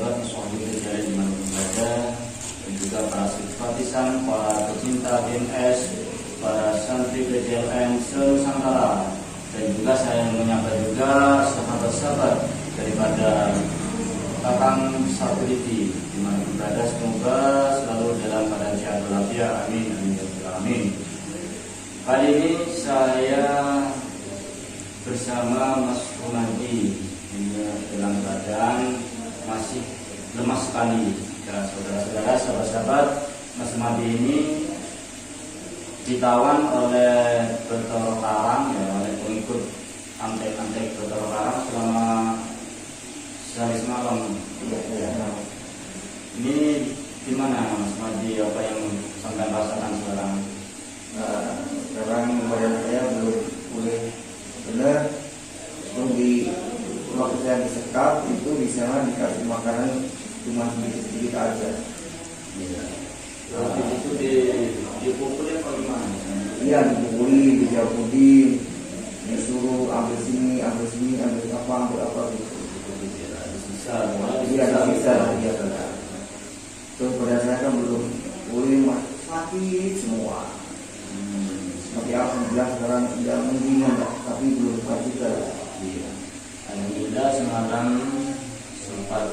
sahabat Muswabi Rijal dimanapun berada, dan juga para simpatisan, para pecinta BMS, para santri PJLN se-Nusantara, dan juga saya menyapa juga sahabat-sahabat daripada Kakang Sapuliti dimanapun berada, semoga selalu dalam keadaan sehat walafiat, amin amin ya rabbal alamin. Kali ini saya bersama Mas Rumadi dalam keadaan masih lemas sekali. Ya, saudara-saudara, sahabat-sahabat, Mas Rumadi ini ditawan oleh Bathara Karang, ya, oleh pengikut antek-antek Bathara Karang selama sehari semalam. Ini gimana Mas Rumadi, apa yang sampai rasakan sekarang? Sekarang badan saya belum pulih benar. Di waktu saya disekap itu di sana dikasih makanan cuma sedikit aja. Iya. Tapi itu dipukul apa gimana? Iya, dipukuli, dijabudi, disuruh ambil sini, ambil apa gitu. Bisa, Bisa. Terus badan saya kan belum pulih, sakit semua. Seperti apa bilang sekarang tidak mendingan, tapi belum juga. Iya. Alhamdulillah semalam sempat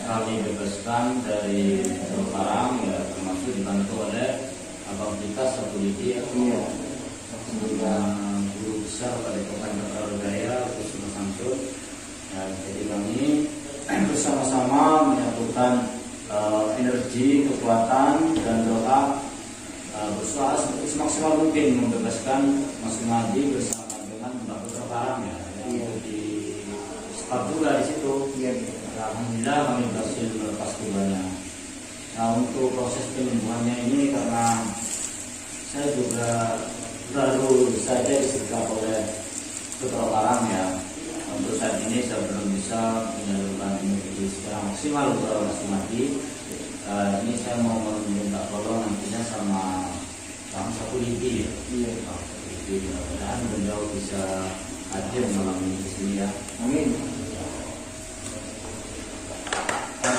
kami bebaskan dari Karang, ya, termasuk dibantu oleh abang kita Sapuliti, ya. Iya. Alhamdulillah, guru besar pada Kabupaten Tasikmalaya, Gus Samsul. Ya, jadi kami bersama-sama menyatukan energi, kekuatan dan doa, berusaha semaksimal mungkin membebaskan Mas Rumadi bersama dengan Mbak Bathara Karang, ya. Iya. Di staf juga di situ. Iya. Alhamdulillah kami berhasil melepas keduanya. Nah, untuk proses penyembuhannya ini karena saya juga baru saja disekap oleh Bathara Karang, ya. Untuk saat ini saya belum bisa menyalurkan energi secara maksimal untuk Mas Rumadi. Ini saya mau meminta tolong nantinya sama Kang Sapuliti, ya. Iya. Mudah-mudahan beliau bisa hadir malam ini di sini, ya. Amin.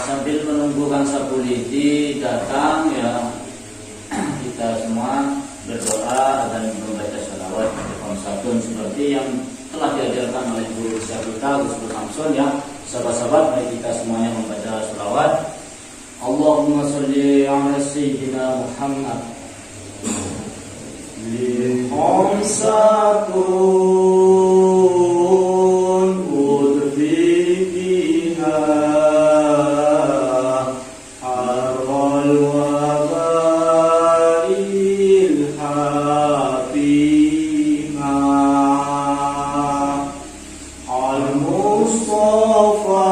Sambil menunggu Kang Sapuliti datang, ya, kita semua berdoa dan membaca sholawat Al-Fatihah seperti yang telah diajarkan oleh guru besar kita Gus Samsul, ya. Sahabat-sahabat, mari kita semuanya membaca sholawat. Allahumma sholli ala sayyidina Muhammad li khamsatun udfi biha harral wabail hatimah al-Mustafa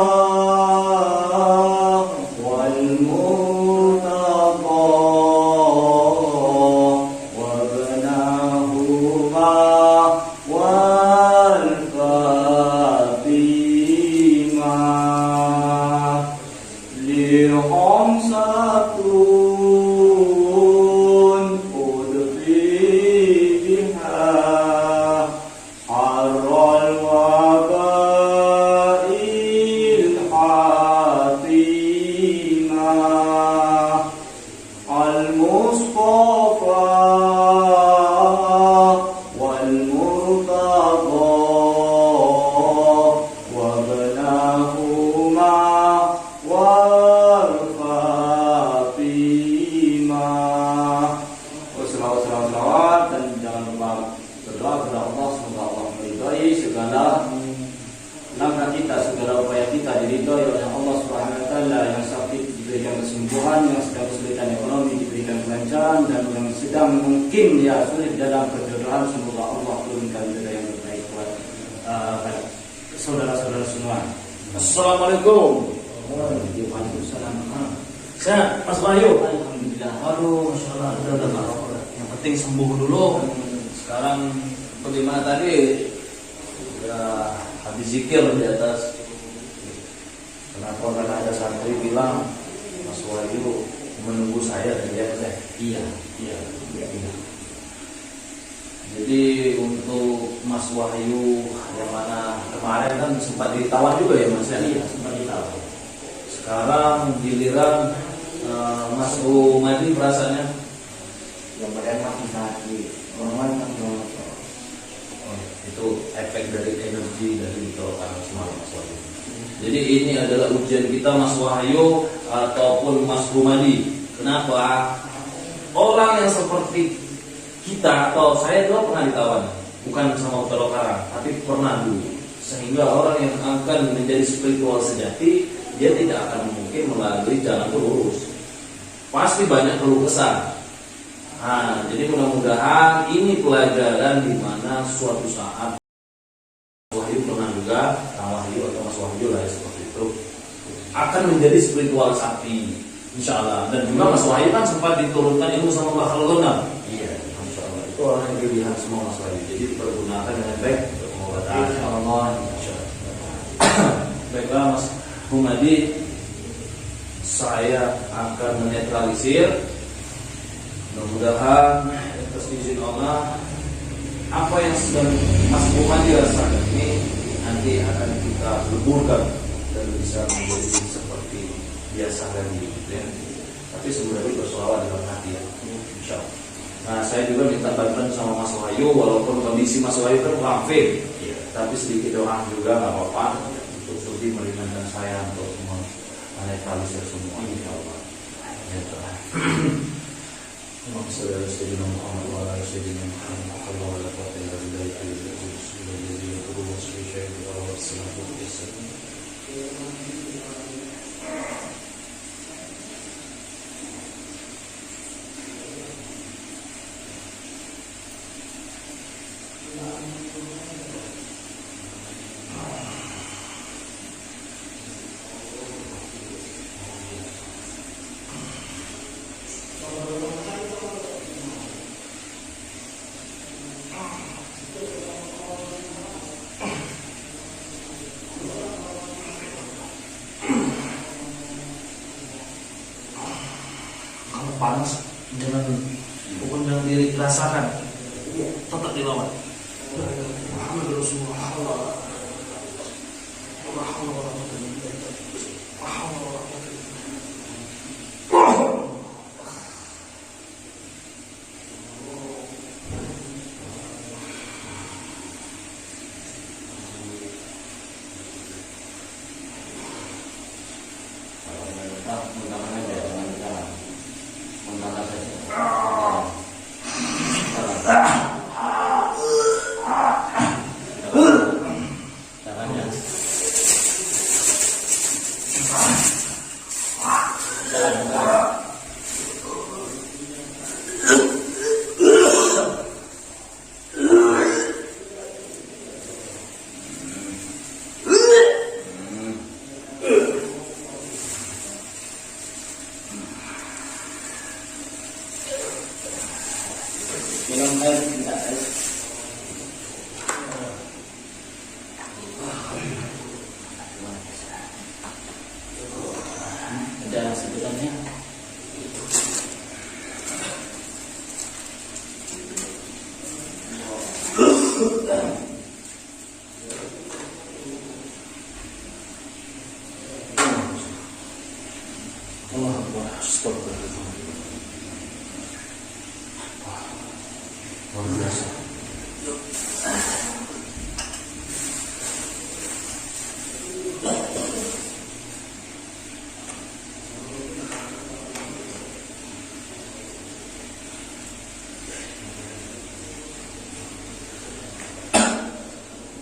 saudara-saudara semua. Assalamualaikum. Waalaikumsalam. Sehat, Mas Bayu? Alhamdulillah. Aduh, masya Allah. Yang penting sembuh dulu. Sekarang bagaimana tadi? Ya, habis zikir di atas. Kenapa? Karena ada santri bilang Mas Bayu menunggu saya dari teh. Iya. Jadi untuk Mas Wahyu yang mana kemarin kan sempat ditawan juga ya Mas? Iya, sempat ditawan. Sekarang giliran Mas Umadi perasaannya. Yang badan masih sakit, orang Itu efek dari energi dari tenggorokan semalam Mas Wahyu. Jadi ini adalah ujian kita Mas Wahyu ataupun Mas Umadi. Kenapa? Orang yang seperti kita atau saya dulu pernah ditawan, bukan sama Utara Karang, tapi pernah dulu. Sehingga orang yang akan menjadi spiritual sejati, dia tidak akan mungkin melalui jalan lurus. Pasti banyak keluh kesah. Nah, jadi mudah-mudahan ini pelajaran di mana suatu saat Wahyu pernah juga, Wahyu atau Mas Wahyu lah ya, seperti itu, akan menjadi spiritual sakti, insya Allah. Dan juga Mas Wahyu kan sempat diturunkan ilmu sama Mbak Khalgona. Iya, insya Allah. Itu orang yang pilihan semua Mas Wahyu. Jadi pergunakan dengan baik untuk mengobati. Insya Allah. Baiklah Mas Humadi, saya akan menetralisir. Mudah-mudahan atas izin Allah, apa yang sedang Mas Humadi rasakan ini nanti akan kita leburkan dan bisa menjadi seperti biasa lagi, ya. Tapi sebenarnya bersolawat dalam hati, ya. Insya Allah. Nah, saya juga minta bantuan sama Mas Wahyu, walaupun kondisi Mas Wahyu kan kurang fit, ya. Tapi sedikit doa juga nggak apa-apa untuk lebih meringankan saya untuk menetralisir semua, insya Allah. Ya, Sayyidina Muhammad wa ala Sayyidina Muhammad wa ala Fatimah wa panas dengan pukul yang dirasakan tetap dilawan. Muhammad Rasulullah. Minum air, minta air. Ada sebutannya. Allah Akbar, astagfirullah. Luar biasa.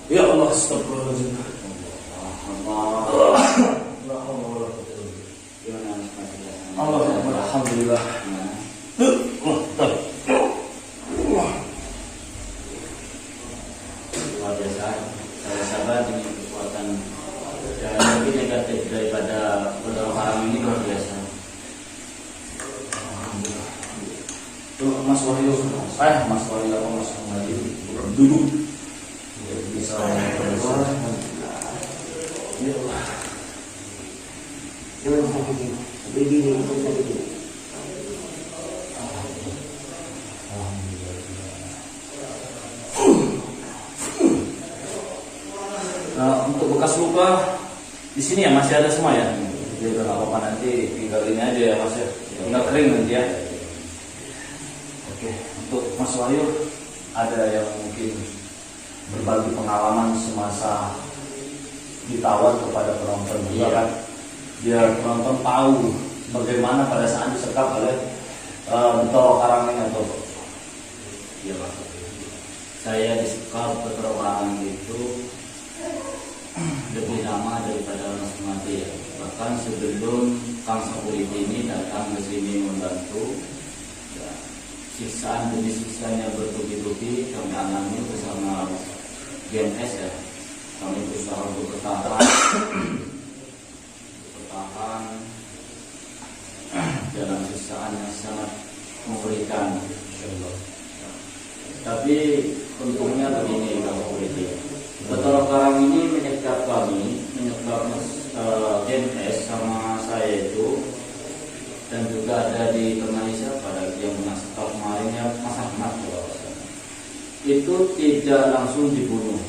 Ya Allah, astagfirullahaladzim. Allah Akbar, alhamdulillah. Luar biasa. Saya sabar dengan kekuatan dan lebih negatif daripada beberapa haram ini luar biasa. Tuh Mas Wahyu, Mas Wahyu apa Mas Wahyu duduk. Bisa keluar. Ya Allah. Nah, untuk bekas luka di sini ya masih ada semua ya. Jadi udah nggak apa-apa, nanti tinggal ini aja ya Mas ya, tinggal kering nanti ya. Oke, untuk Mas Wahyu ada yang mungkin berbagi pengalaman semasa ditawan kepada penonton juga kan, biar penonton tahu bagaimana pada saat disekap oleh Betoro Karang ini atau Iya Pak. Saya disekap Betoro Karang itu lebih lama daripada Mas Mati ya. Bahkan sebelum Kang Sapuliti ini datang ke sini membantu, ya, siksaan demi siksaan yang bertubi-tubi kami alami bersama GNS ya. Kami berusaha untuk bertahan dalam siksaan yang sangat mengerikan. Tapi untungnya begini Kang Sapuliti, Betoro Karang ini menyekap kami, menyekap GNS sama saya itu, dan juga ada di Malaysia pada yang menangkap kemarin ya Mas Ahmad itu tidak langsung dibunuh.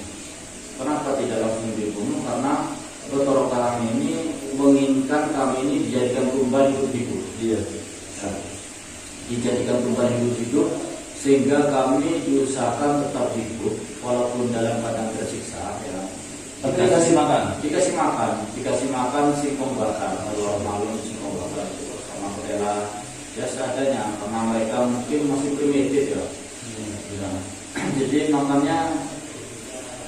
Kenapa tidak langsung dibunuh? Karena Betoro Karang ini menginginkan kami ini dijadikan tumbal hidup-hidup. iya. Nah, dijadikan tumbal hidup-hidup sehingga kami diusahakan tetap hidup walaupun dalam keadaan tersiksa ya. Tapi dikasih makan singkong bakar, kalau malam singkong bakar sama ketela ya seadanya, karena mereka mungkin masih primitif ya. Jadi makannya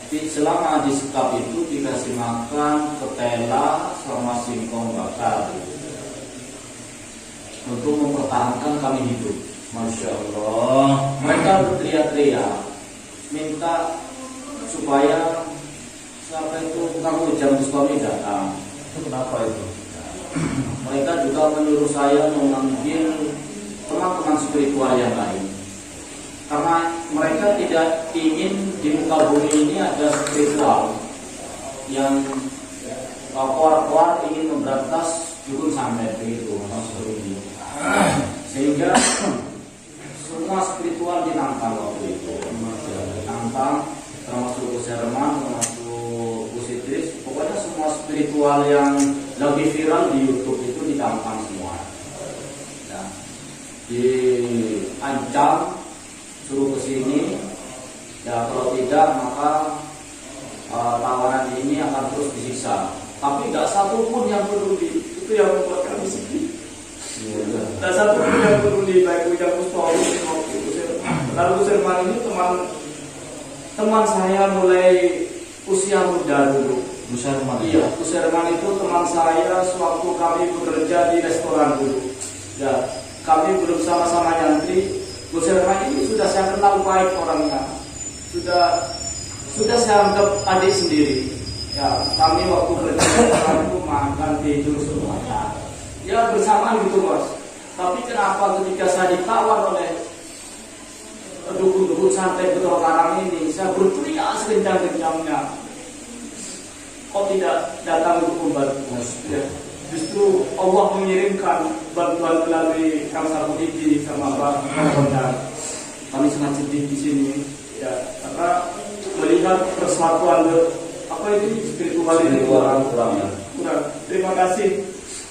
selama disekap itu dikasih makan ketela sama singkong bakar untuk mempertahankan kami hidup. Masya Allah. Mereka berteriak-teriak minta supaya siapa itu Kang Ujang Bustami datang. Itu kenapa itu? Mereka juga menyuruh saya memanggil teman-teman spiritual yang lain, karena mereka tidak ingin di muka bumi ini ada spiritual yang kuat ingin memberantas dukun santet begitu maksudnya. Sehingga semua spiritual ditantang waktu itu, ditantang, termasuk Kuserman, termasuk Kusidris, pokoknya semua spiritual yang lagi viral di YouTube itu ditantang semua. Ya. Diancam, suruh kesini, ya kalau tidak maka tawanan ini akan terus disiksa. Tapi tidak satu pun yang peduli, itu yang membuat kami sedih. Dan satu pun yang peduli, baik Ujang Bustami maupun Kuserman. Lalu Kuserman ini teman saya mulai usia muda dulu. Kuserman. Iya, Kuserman itu teman saya sewaktu kami bekerja di restoran dulu. Ya, kami belum sama-sama nyantri. Kuserman ini sudah saya kenal baik orangnya. Sudah saya anggap adik sendiri. Ya, kami waktu kerja di restoran itu makan tidur semuanya. Ya bersamaan gitu Mas. Tapi kenapa ketika saya ditawan oleh dukun-dukun santet Betoro Karang ini, saya berteriak sekencang-kencangnya, kok tidak datang untuk membantu Mas? Ya, justru Allah mengirimkan bantuan melalui Kang Sapuliti sama Pak Kondang. Kami sangat sedih di sini, ya, karena melihat persatuan apa itu spiritual ini kurang. Terima kasih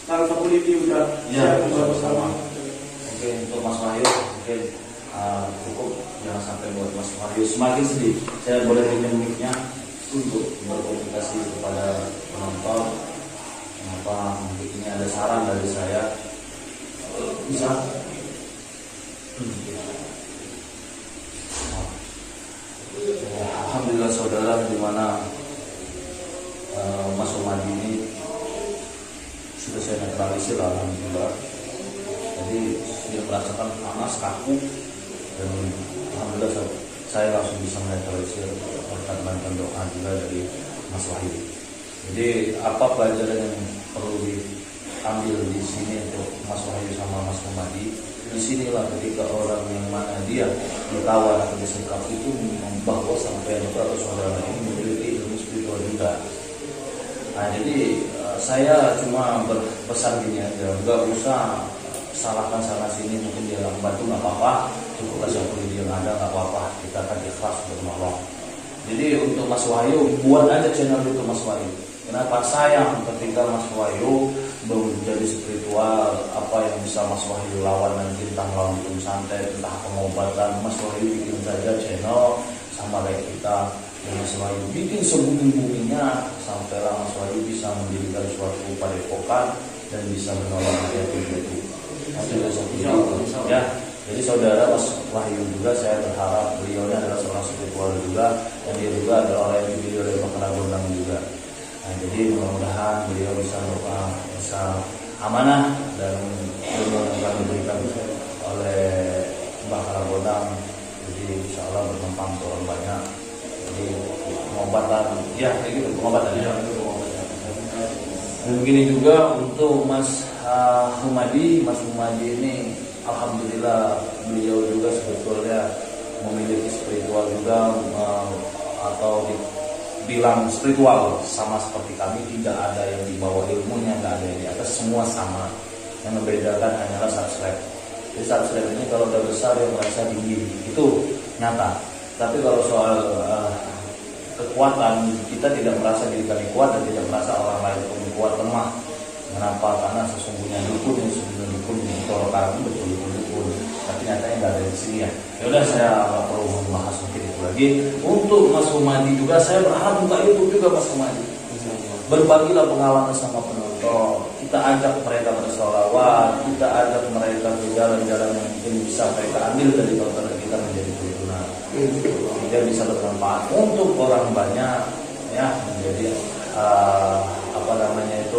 Kang Sapuliti udah membantu sama. Oke, untuk Mas Wahyu, oke, cukup, jangan sampai buat Mas Wahyu semakin sedih. Saya boleh pinjam mic-nya untuk berkomunikasi kepada penonton. Kenapa mungkin ini ada saran dari saya? Bisa? Alhamdulillah saudara, di mana Mas Omadi ini sudah saya netralisir, alhamdulillah. Jadi dia merasakan panas, kaku, dan alhamdulillah saya langsung bisa menetralisir berkat bantuan doa juga dari Mas Wahyu. Jadi apa pelajaran yang perlu diambil di sini untuk Mas Wahyu sama Mas Omadi? Disinilah ketika orang yang mana dia ditawan atau disekap itu membawa sampai atau saudara ini memiliki ilmu spiritual juga. Nah, jadi saya cuma berpesan gini aja, nggak usah salahkan sana sini, mungkin dia nggak bantu nggak apa-apa, cukup kasih dia yang ada nggak apa-apa, kita akan ikhlas untuk menolong. Jadi untuk Mas Wahyu, buat aja channel itu Mas Wahyu, Kenapa sayang ketika Mas Wahyu menjadi spiritual, apa yang bisa Mas Wahyu lawan nanti tentang lawan santet, entah pengobatan. Mas Wahyu bikin saja channel sama kayak kita. Dan Mas Wahyu bikin sebumi-buminya sampailah Mas Wahyu bisa mendirikan suatu padepokan dan bisa menolong yatim piatu. Ya, jadi saudara Mas Wahyu juga saya berharap beliau adalah seorang spiritual juga, dan dia juga adalah orang yang dipilih oleh Bakara Gondang juga. Nah, jadi mudah-mudahan beliau bisa amanah dan ilmu yang kami berikan oleh Bakara Gondang. Jadi insya Allah bermanfaat untuk orang banyak. Jadi pengobatan, ya kayak gitu pengobatan ya. Dan begini juga untuk Mas Humadi. Mas Humadi ini alhamdulillah beliau juga sebetulnya memiliki spiritual juga, atau bilang spiritual sama seperti kami, tidak ada yang di bawah ilmunya, nggak ada yang di atas, semua sama. Yang membedakan hanyalah subscribe. Jadi subscribe ini kalau udah besar yang merasa tinggi, itu nyata. Tapi kalau soal kekuatan, kita tidak merasa diri kami kuat dan tidak merasa orang lain pun kuat, lemah. Kenapa? Karena sesungguhnya dukun yang sebenarnya dukun itu orang itu betul-betul dukun. Tapi nyatanya nggak ada di sini ya. Yaudah, saya nggak perlu membahas mungkin itu lagi. Untuk Mas Humadi juga saya berharap buka YouTube juga Mas Humadi. Berbagilah pengalaman sama penonton. Kita ajak mereka bersolawat, kita ajak mereka ke jalan-jalan yang mungkin bisa mereka ambil dari tontonan kita menjadi tuntunan. Dia bisa bermanfaat untuk orang banyak, ya, menjadi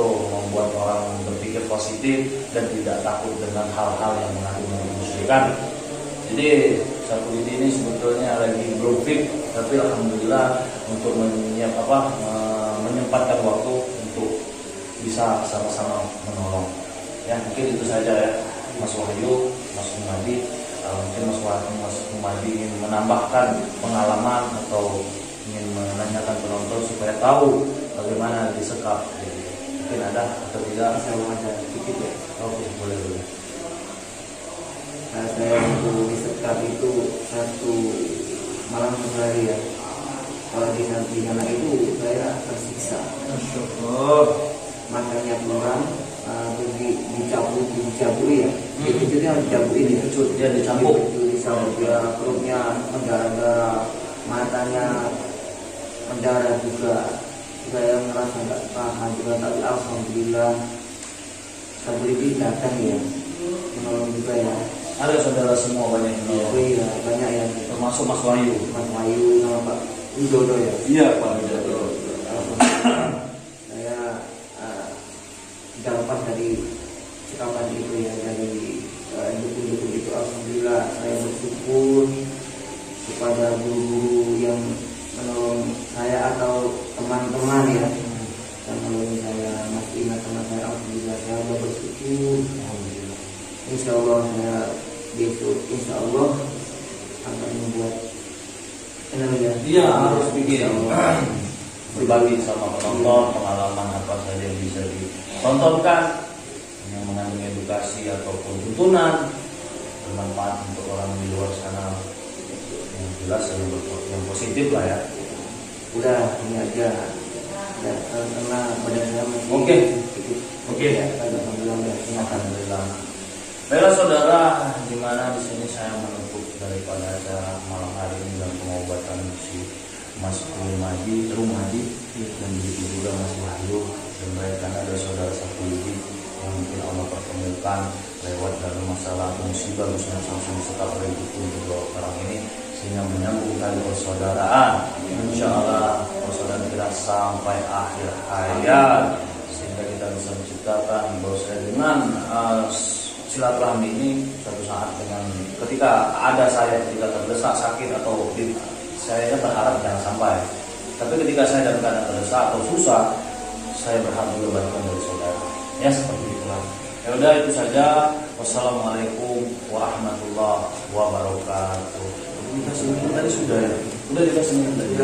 membuat orang berpikir positif dan tidak takut dengan hal-hal yang mengandung kemusyrikan. Jadi Sapulidi ini sebetulnya lagi belum fit, tapi alhamdulillah untuk menyempatkan waktu untuk bisa sama-sama menolong. Ya, mungkin itu saja ya, Mas Wahyu, Mas Humadi. Mungkin Mas Humadi ingin menambahkan pengalaman atau ingin menanyakan penonton supaya tahu bagaimana disekap. Mungkin ada atau tidak? Sama ada sedikit ya. Oke, boleh. Nah, saya waktu disekap itu satu malam sehari ya. Kalau di sana itu saya tersiksa. Makanya pulang dicabui ya. Itu dia dicabui, dipecut. Dia dicambuk. Dicambuk ya, perutnya mendarah-darah, matanya mendarah juga. Saya merasa nggak tahan juga, tapi alhamdulillah Sapulidi datang ya, menolong juga ya. Ada saudara semua banyak yang menolong. Iya, banyak yang Termasuk Mas Wahyu. Mas Wahyu sama Pak Widodo ya. Iya, Pak Widodo. Saya tidak lepas dari sikapan itu ya, dari dukun-dukun itu. Alhamdulillah saya bersyukur kepada guru-guru yang menolong saya atau teman-teman ya, yang menolong saya, Mas Ina teman saya. Alhamdulillah saya bersyukur. Insya Allah saya besok insya Allah akan membuat ya. Iya, harus bikin berbagi sama penonton pengalaman apa saja yang bisa ditontonkan yang mengandung edukasi ataupun tuntunan, bermanfaat untuk orang di luar sana, yang jelas yang positif lah ya. Udah ini aja ya, karena badan saya masih Oke. ya, alhamdulillah udah Alhamdulillah. Baiklah saudara, di mana di sini saya menutup daripada acara malam hari ini dan pengobatan si Mas Humadi dan begitu juga Mas Wahyu, dan mereka ada saudara Sapulidi yang mungkin Allah pertemukan lewat dalam masalah musibah khususnya langsung sekap oleh kedua orang ini, sehingga menyambung tali persaudaraan. Insya Allah persaudaraan kita sampai akhir hayat, sehingga kita bisa menciptakan bahwa dengan silaturahmi ini suatu saat dengan ketika ada saya ketika terdesak sakit atau saya berharap jangan sampai, tapi ketika saya dalam keadaan terdesak atau susah, saya berharap juga bantuan dari saudara. Ya seperti itulah. Ya udah, itu saja. Wassalamualaikum warahmatullahi wabarakatuh. Tadi sudah ya. Udah dikasih tadi.